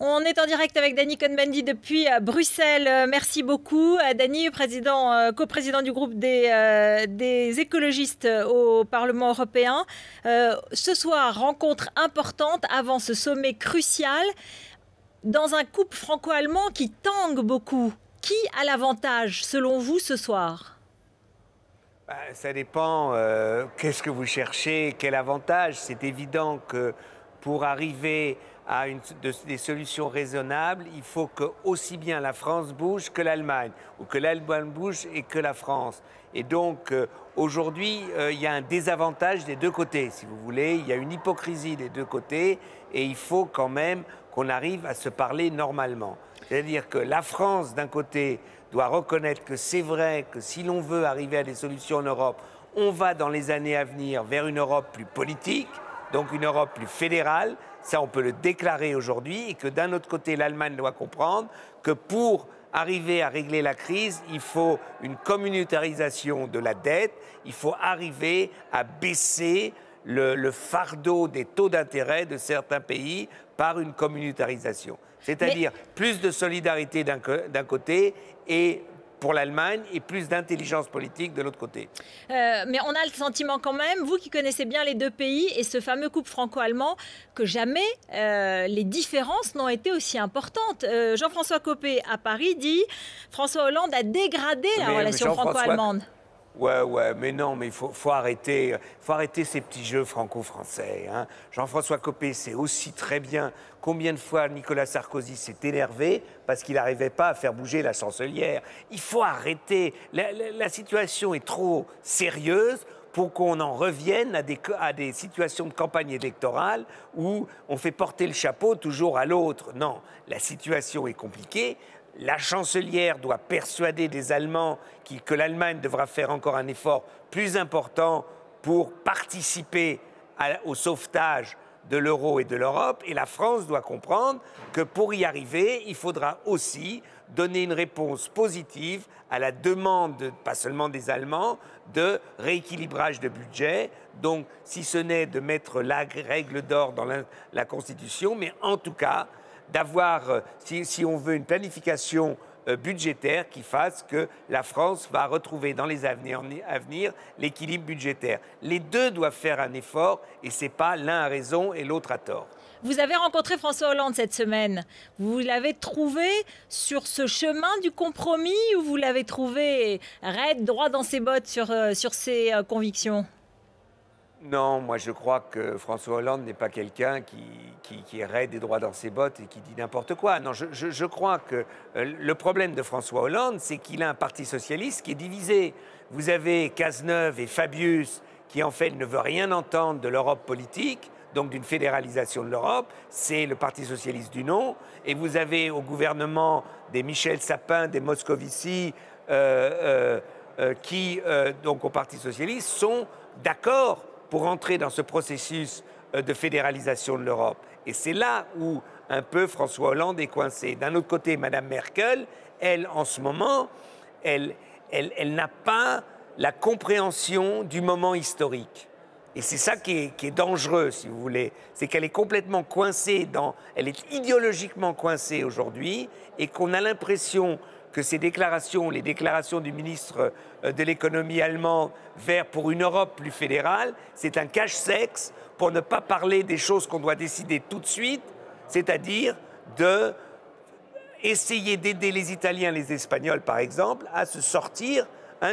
On est en direct avec Danny Cohn-Bendit depuis Bruxelles. Merci beaucoup. Danny, coprésident du groupe des écologistes au Parlement européen. Ce soir, rencontre importante avant ce sommet crucial dans un couple franco-allemand qui tangue beaucoup. Qui a l'avantage, selon vous, ce soir ? Ça dépend. Qu'est-ce que vous cherchez? Quel avantage? C'est évident que pour arriver à des solutions raisonnables, il faut que aussi bien la France bouge que l'Allemagne, ou que l'Allemagne bouge et que la France. Et donc, aujourd'hui, il y a un désavantage des deux côtés, si vous voulez. Il y a une hypocrisie des deux côtés, et il faut quand même qu'on arrive à se parler normalement. C'est-à-dire que la France, d'un côté, doit reconnaître que c'est vrai que si l'on veut arriver à des solutions en Europe, on va dans les années à venir vers une Europe plus politique, donc une Europe plus fédérale. Ça, on peut le déclarer aujourd'hui, et que d'un autre côté, l'Allemagne doit comprendre que pour arriver à régler la crise, il faut une communautarisation de la dette, il faut arriver à baisser le fardeau des taux d'intérêt de certains pays par une communautarisation. C'est-à-dire plus de solidarité d'un côté et pour l'Allemagne et plus d'intelligence politique de l'autre côté. Mais on a le sentiment quand même, vous qui connaissez bien les deux pays et ce fameux couple franco-allemand, que jamais les différences n'ont été aussi importantes. Jean-François Copé à Paris dit « François Hollande a dégradé la relation franco-allemande ». Ouais, mais non, mais il faut arrêter ces petits jeux franco-français. Hein. Jean-François Copé sait aussi très bien combien de fois Nicolas Sarkozy s'est énervé parce qu'il n'arrivait pas à faire bouger la chancelière. Il faut arrêter. La situation est trop sérieuse pour qu'on en revienne à des situations de campagne électorale où on fait porter le chapeau toujours à l'autre. Non, la situation est compliquée. La chancelière doit persuader des Allemands que l'Allemagne devra faire encore un effort plus important pour participer au sauvetage de l'euro et de l'Europe. Et la France doit comprendre que pour y arriver, il faudra aussi donner une réponse positive à la demande, pas seulement des Allemands, de rééquilibrage de budget. Donc, si ce n'est de mettre la règle d'or dans la Constitution, mais en tout cas, d'avoir, si on veut, une planification budgétaire qui fasse que la France va retrouver dans les années à venir l'équilibre budgétaire. Les deux doivent faire un effort et ce n'est pas l'un a raison et l'autre a tort. Vous avez rencontré François Hollande cette semaine. Vous l'avez trouvé sur ce chemin du compromis ou vous l'avez trouvé raide, droit dans ses bottes sur ses convictions ? Non, moi je crois que François Hollande n'est pas quelqu'un qui est raide et droit dans ses bottes et qui dit n'importe quoi. Non, je crois que le problème de François Hollande, c'est qu'il a un parti socialiste qui est divisé. Vous avez Cazeneuve et Fabius qui en fait ne veut rien entendre de l'Europe politique, donc d'une fédéralisation de l'Europe, c'est le Parti socialiste du non. Et vous avez au gouvernement des Michel Sapin, des Moscovici, qui, donc au Parti socialiste, sont d'accord pour entrer dans ce processus de fédéralisation de l'Europe. Et c'est là où un peu François Hollande est coincé. D'un autre côté, Mme Merkel, elle, en ce moment, elle n'a pas la compréhension du moment historique. Et c'est ça qui est dangereux, si vous voulez. C'est qu'elle est complètement coincée, elle est idéologiquement coincée aujourd'hui, et qu'on a l'impression que ces déclarations, les déclarations du ministre de l'économie allemand pour une Europe plus fédérale, c'est un cache-sexe pour ne pas parler des choses qu'on doit décider tout de suite, c'est-à-dire d'essayer d'aider les Italiens, les Espagnols par exemple, à se sortir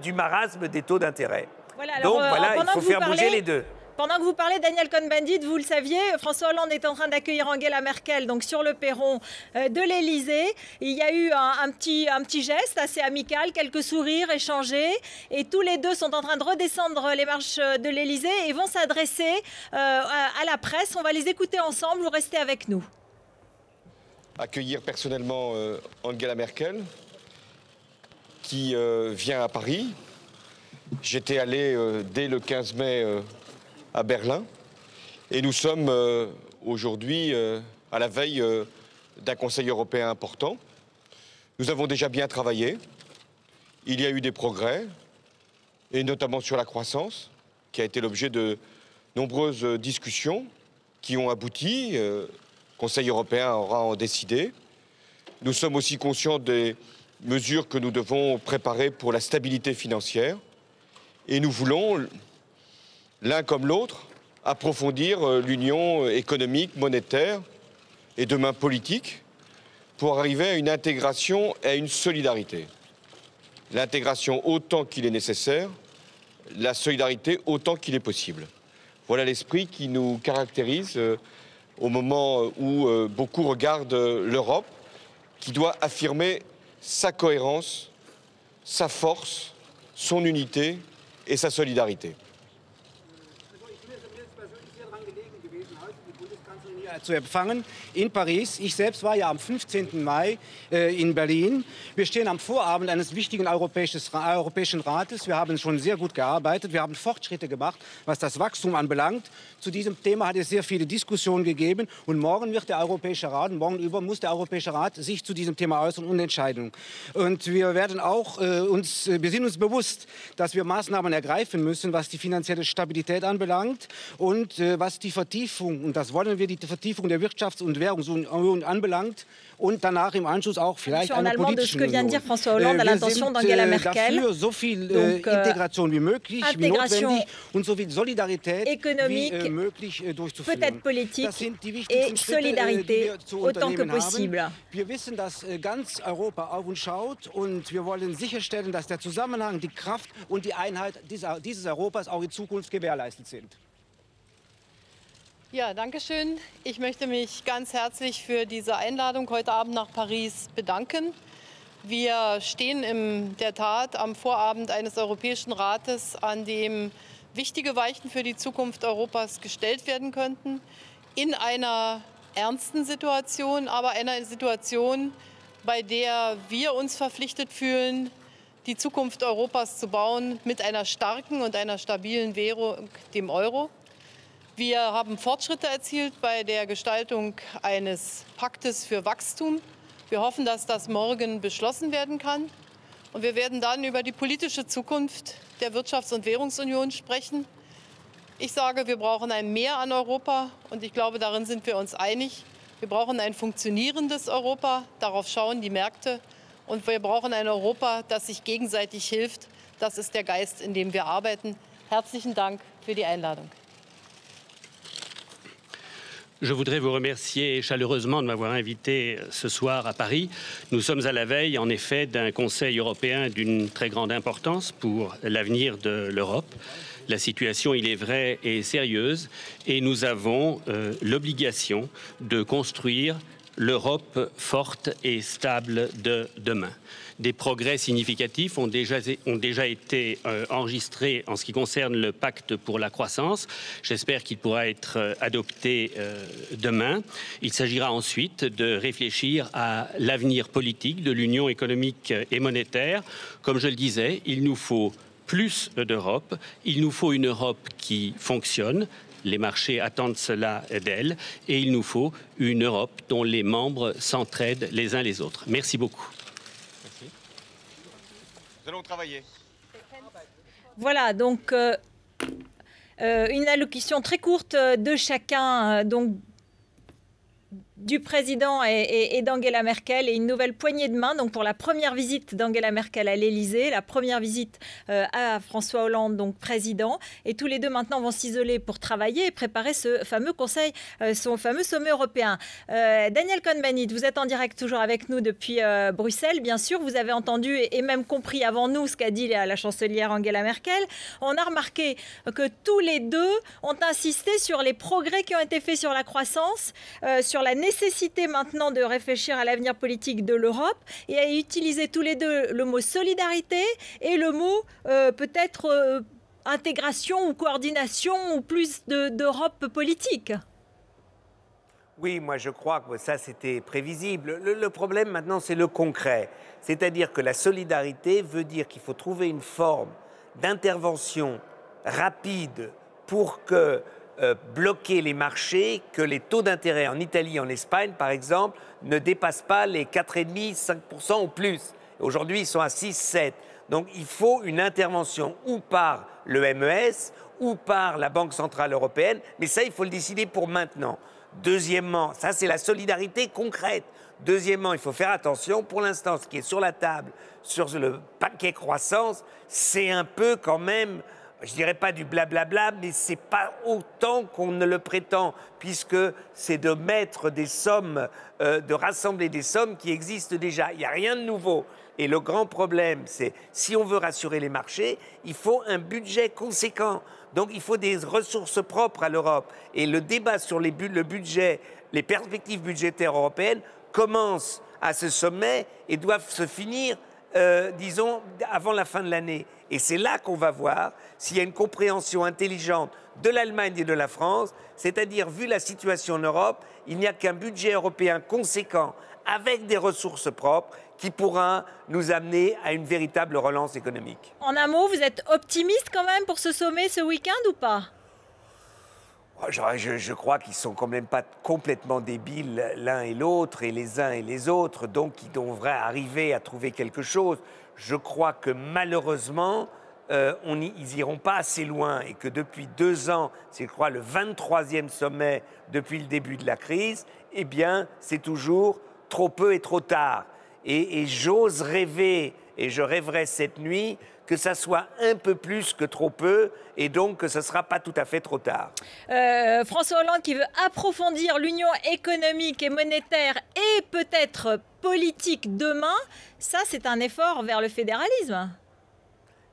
du marasme des taux d'intérêt. Voilà, donc voilà, il faut faire bouger les deux. Pendant que vous parlez, Daniel Cohn-Bendit, vous le saviez, François Hollande est en train d'accueillir Angela Merkel donc sur le perron de l'Élysée. Il y a eu un petit geste assez amical, quelques sourires échangés. Et tous les deux sont en train de redescendre les marches de l'Élysée et vont s'adresser à la presse. On va les écouter ensemble. Vous restez avec nous. Accueillir personnellement Angela Merkel, qui vient à Paris. J'étais allé dès le 15 mai à Berlin. Et nous sommes aujourd'hui à la veille d'un Conseil européen important. Nous avons déjà bien travaillé. Il y a eu des progrès, et notamment sur la croissance, qui a été l'objet de nombreuses discussions qui ont abouti Conseil européen aura à en décider. Nous sommes aussi conscients des mesures que nous devons préparer pour la stabilité financière. Et nous voulons, l'un comme l'autre, approfondir l'union économique, monétaire et demain politique pour arriver à une intégration et à une solidarité. L'intégration autant qu'il est nécessaire, la solidarité autant qu'il est possible. Voilà l'esprit qui nous caractérise au moment où beaucoup regardent l'Europe, qui doit affirmer sa cohérence, sa force, son unité et sa solidarité. Zu empfangen in Paris. Ich selbst war ja am 15. Mai in Berlin. Wir stehen am Vorabend eines wichtigen Europäischen Rates. Wir haben schon sehr gut gearbeitet. Wir haben Fortschritte gemacht, was das Wachstum anbelangt. Zu diesem Thema hat es sehr viele Diskussionen gegeben. Und morgen wird der Europäische Rat, morgenüber muss der Europäische Rat sich zu diesem Thema äußern und entscheiden. Und wir werden auch wir sind uns bewusst, dass wir Maßnahmen ergreifen müssen, was die finanzielle Stabilität anbelangt und was die Vertiefung, und das wollen wir, die Vertiefung der Wirtschafts- und Währungsunion anbelangt und danach im Anschluss auch vielleicht eine politische Union. Dafür so viel Integration wie möglich, wie notwendig und so viel Solidarität wie möglich durchzuführen. Peut-être politique et solidarité autant que possible. Wir wissen, dass ganz Europa auf uns schaut und wir wollen sicherstellen, dass der Zusammenhang, die Kraft und die Einheit dieses Europas auch in Zukunft gewährleistet sind. Ja, danke schön. Ich möchte mich ganz herzlich für diese Einladung heute Abend nach Paris bedanken. Wir stehen in der Tat am Vorabend eines Europäischen Rates, an dem wichtige Weichen für die Zukunft Europas gestellt werden könnten, in einer ernsten Situation, aber einer Situation, bei der wir uns verpflichtet fühlen, die Zukunft Europas zu bauen mit einer starken und einer stabilen Währung, dem Euro. Wir haben Fortschritte erzielt bei der Gestaltung eines Paktes für Wachstum. Wir hoffen, dass das morgen beschlossen werden kann. Und wir werden dann über die politische Zukunft der Wirtschafts- und Währungsunion sprechen. Ich sage, wir brauchen ein Mehr an Europa und ich glaube, darin sind wir uns einig. Wir brauchen ein funktionierendes Europa, darauf schauen die Märkte. Und wir brauchen ein Europa, das sich gegenseitig hilft. Das ist der Geist, in dem wir arbeiten. Herzlichen Dank für die Einladung. Je voudrais vous remercier chaleureusement de m'avoir invité ce soir à Paris. Nous sommes à la veille, en effet, d'un Conseil européen d'une très grande importance pour l'avenir de l'Europe. La situation, il est vrai, est sérieuse et nous avons l'obligation de construire l'Europe forte et stable de demain. Des progrès significatifs ont déjà été enregistrés en ce qui concerne le pacte pour la croissance. J'espère qu'il pourra être adopté demain. Il s'agira ensuite de réfléchir à l'avenir politique de l'Union économique et monétaire. Comme je le disais, il nous faut plus d'Europe. Il nous faut une Europe qui fonctionne. Les marchés attendent cela d'elle. Et il nous faut une Europe dont les membres s'entraident les uns les autres. Merci beaucoup. Nous allons travailler. Voilà, donc une allocution très courte de chacun, donc du président et d'Angela Merkel, et une nouvelle poignée de main donc pour la première visite d'Angela Merkel à l'Élysée, la première visite à François Hollande, donc président. Et tous les deux maintenant vont s'isoler pour travailler et préparer ce fameux conseil, son fameux sommet européen. Daniel Cohn-Bendit, vous êtes en direct toujours avec nous depuis Bruxelles, bien sûr. Vous avez entendu et même compris avant nous ce qu'a dit la chancelière Angela Merkel. On a remarqué que tous les deux ont insisté sur les progrès qui ont été faits sur la croissance, sur la nécessité maintenant de réfléchir à l'avenir politique de l'Europe et à utiliser tous les deux le mot solidarité et le mot peut-être intégration ou coordination ou plus d'Europe politique. Oui, moi je crois que ça c'était prévisible. Le problème maintenant c'est le concret. C'est-à-dire que la solidarité veut dire qu'il faut trouver une forme d'intervention rapide pour que bloquer les marchés, que les taux d'intérêt en Italie, en Espagne par exemple, ne dépassent pas les 4,5-5% ou plus. Aujourd'hui, ils sont à 6-7. Donc il faut une intervention ou par le MES ou par la Banque Centrale Européenne, mais ça, il faut le décider pour maintenant. Deuxièmement, ça c'est la solidarité concrète. Deuxièmement, il faut faire attention. Pour l'instant, ce qui est sur la table, sur le paquet croissance, c'est un peu quand même, je dirais pas du blablabla, mais c'est pas autant qu'on ne le prétend, puisque c'est de mettre des sommes, de rassembler des sommes qui existent déjà. Il n'y a rien de nouveau. Et le grand problème, c'est si on veut rassurer les marchés, il faut un budget conséquent. Donc il faut des ressources propres à l'Europe. Et le débat sur le budget, les perspectives budgétaires européennes commencent à ce sommet et doivent se finir, disons, avant la fin de l'année. Et c'est là qu'on va voir s'il y a une compréhension intelligente de l'Allemagne et de la France, c'est-à-dire, vu la situation en Europe, il n'y a qu'un budget européen conséquent avec des ressources propres qui pourra nous amener à une véritable relance économique. En un mot, vous êtes optimiste quand même pour ce sommet ce week-end ou pas? Je crois qu'ils sont quand même pas complètement débiles l'un et l'autre, et les uns et les autres, donc ils devraient arriver à trouver quelque chose. Je crois que malheureusement, ils iront pas assez loin, et que depuis 2 ans, c'est je crois le 23e sommet depuis le début de la crise, eh bien c'est toujours trop peu et trop tard. Et j'ose rêver, et je rêverai cette nuit, que ça soit un peu plus que trop peu, et donc que ce ne sera pas tout à fait trop tard. François Hollande qui veut approfondir l'union économique et monétaire et peut-être politique demain, ça c'est un effort vers le fédéralisme.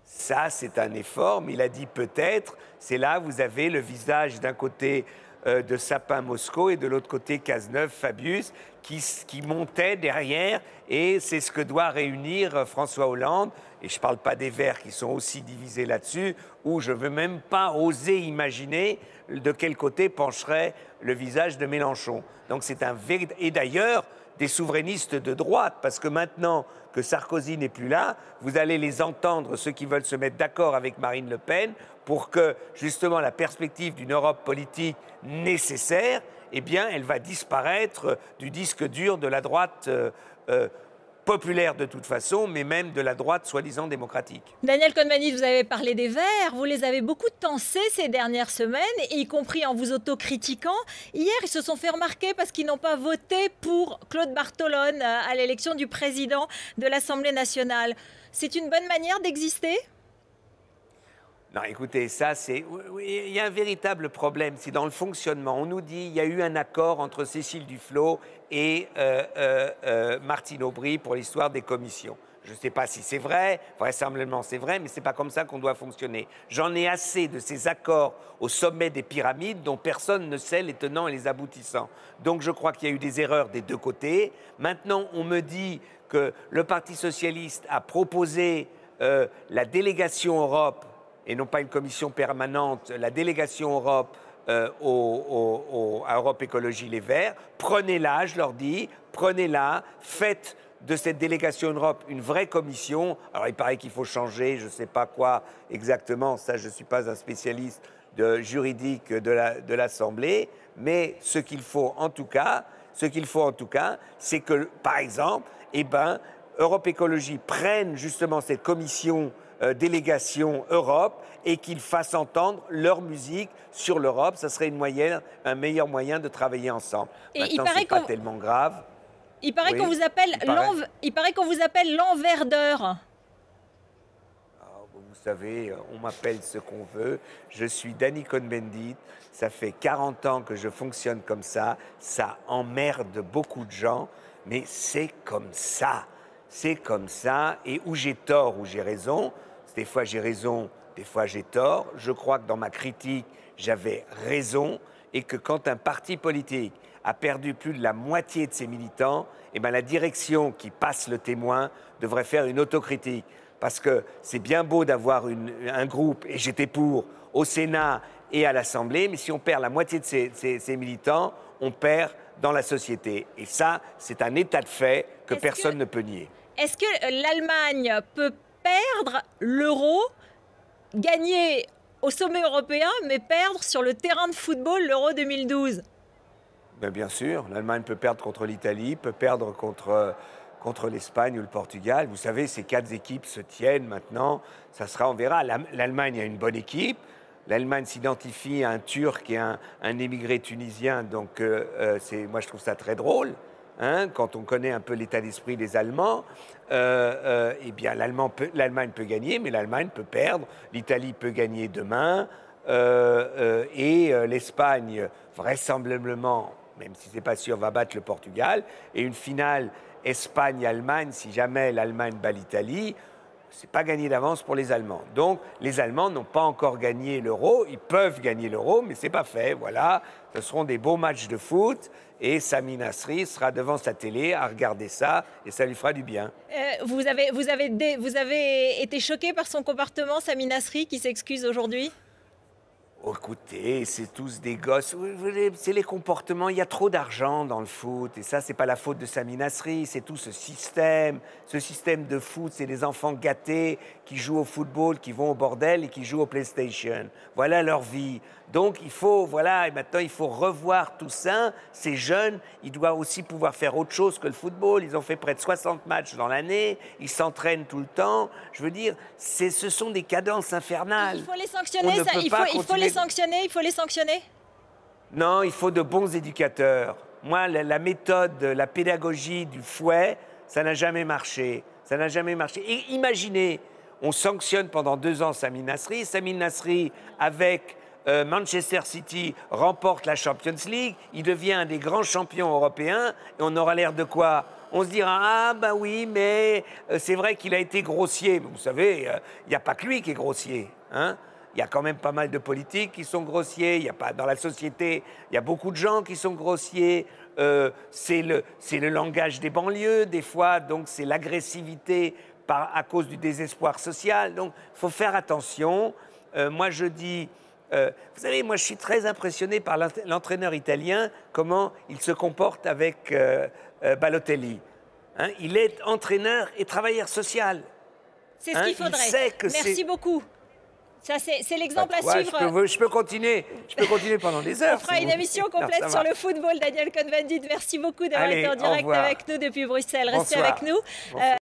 Ça c'est un effort, mais il a dit peut-être, c'est là vous avez le visage d'un côté de Sapin Moscou et de l'autre côté Cazeneuve Fabius qui montait derrière, et c'est ce que doit réunir François Hollande. Et je ne parle pas des Verts qui sont aussi divisés là-dessus, où je ne veux même pas oser imaginer de quel côté pencherait le visage de Mélenchon. Donc c'est un véritable... Et d'ailleurs, des souverainistes de droite, parce que maintenant que Sarkozy n'est plus là, vous allez les entendre, ceux qui veulent se mettre d'accord avec Marine Le Pen, pour que justement la perspective d'une Europe politique nécessaire, eh bien, elle va disparaître du disque dur de la droite populaire de toute façon, mais même de la droite soi-disant démocratique. Daniel Cohn-Bendit, vous avez parlé des Verts, vous les avez beaucoup tensés ces dernières semaines, y compris en vous autocritiquant. Hier, ils se sont fait remarquer parce qu'ils n'ont pas voté pour Claude Bartolone à l'élection du président de l'Assemblée nationale. C'est une bonne manière d'exister ? Non, écoutez, ça, c'est... Il y a un véritable problème, c'est dans le fonctionnement. On nous dit qu'il y a eu un accord entre Cécile Duflot et Martine Aubry pour l'histoire des commissions. Je ne sais pas si c'est vrai, vraisemblablement c'est vrai, mais ce n'est pas comme ça qu'on doit fonctionner. J'en ai assez de ces accords au sommet des pyramides dont personne ne sait les tenants et les aboutissants. Donc je crois qu'il y a eu des erreurs des deux côtés. Maintenant, on me dit que le Parti socialiste a proposé la délégation Europe, et non pas une commission permanente, la délégation Europe à Europe Écologie Les Verts. Prenez-la, je leur dis, prenez-la, faites de cette délégation Europe une vraie commission. Alors il paraît qu'il faut changer, je ne sais pas quoi exactement, ça je ne suis pas un spécialiste juridique de l'Assemblée, mais ce qu'il faut en tout cas, c'est que, par exemple, Europe Écologie prenne justement cette commission délégation Europe et qu'ils fassent entendre leur musique sur l'Europe. Ça serait un meilleur moyen de travailler ensemble. Et maintenant, ce n'est pas tellement grave. Il paraît qu'on vous appelle l'enverdeur. Vous savez, on m'appelle ce qu'on veut. Je suis Danny Cohn-Bendit. Ça fait 40 ans que je fonctionne comme ça. Ça emmerde beaucoup de gens, mais c'est comme ça. C'est comme ça. Et où j'ai tort, où j'ai raison, des fois j'ai raison, des fois j'ai tort. Je crois que dans ma critique, j'avais raison, et que quand un parti politique a perdu plus de la moitié de ses militants, eh bien la direction qui passe le témoin devrait faire une autocritique. Parce que c'est bien beau d'avoir un groupe, et j'étais pour, au Sénat et à l'Assemblée, mais si on perd la moitié de ses militants, on perd dans la société. Et ça, c'est un état de fait que personne ne peut nier. Est-ce que l'Allemagne peut perdre l'euro, gagner au sommet européen, mais perdre sur le terrain de football l'Euro 2012 ? Bien sûr, l'Allemagne peut perdre contre l'Italie, peut perdre contre l'Espagne ou le Portugal. Vous savez, ces 4 équipes se tiennent maintenant. Ça sera, on verra. L'Allemagne a une bonne équipe. l'Allemagne s'identifie à un Turc et un émigré tunisien. Donc, moi, je trouve ça très drôle. Hein, quand on connaît un peu l'état d'esprit des Allemands, eh bien l'Allemagne peut gagner, mais l'Allemagne peut perdre. L'Italie peut gagner demain. Et l'Espagne, vraisemblablement, même si ce n'est pas sûr, va battre le Portugal. Et une finale Espagne-Allemagne, si jamais l'Allemagne bat l'Italie, ce n'est pas gagné d'avance pour les Allemands. Donc, les Allemands n'ont pas encore gagné l'Euro. Ils peuvent gagner l'Euro, mais ce n'est pas fait. Voilà, ce seront des beaux matchs de foot. Et Sami Nasri sera devant sa télé à regarder ça, et ça lui fera du bien. Vous avez été choqué par son comportement, Sami Nasri, qui s'excuse aujourd'hui? Oh, écoutez, c'est tous des gosses. C'est les comportements. Il y a trop d'argent dans le foot. Et ça, c'est pas la faute de Sami Nasri. C'est tout ce système. Ce système de foot, c'est des enfants gâtés qui jouent au football, qui vont au bordel et qui jouent au PlayStation. Voilà leur vie. Donc, il faut, voilà, et maintenant, il faut revoir tout ça. Ces jeunes, ils doivent aussi pouvoir faire autre chose que le football. Ils ont fait près de 60 matchs dans l'année. Ils s'entraînent tout le temps. Je veux dire, ce sont des cadences infernales. Il faut les sanctionner, il faut les sanctionner. Non, il faut de bons éducateurs. Moi, la méthode, la pédagogie du fouet, ça n'a jamais marché. Ça n'a jamais marché. Et imaginez, on sanctionne pendant 2 ans Sami Nasri. Sami Nasri, avec Manchester City, remporte la Champions League. Il devient un des grands champions européens. Et on aura l'air de quoi? On se dira, ah ben oui, mais c'est vrai qu'il a été grossier. Mais vous savez, il n'y a pas que lui qui est grossier. Hein? Il y a quand même pas mal de politiques qui sont grossiers. Il y a pas, dans la société, il y a beaucoup de gens qui sont grossiers. C'est le langage des banlieues, des fois. Donc, c'est l'agressivité à cause du désespoir social. Donc, il faut faire attention. Moi, je dis... vous savez, moi, je suis très impressionné par l'entraîneur italien, comment il se comporte avec Balotelli. Hein, il est entraîneur et travailleur social. C'est ce qu'il faudrait. Merci beaucoup. C'est l'exemple à suivre. Je peux continuer pendant des heures. On fera une émission complète sur le football. Daniel Cohn-Bendit, merci beaucoup d'avoir été en direct avec nous depuis Bruxelles. Restez avec nous.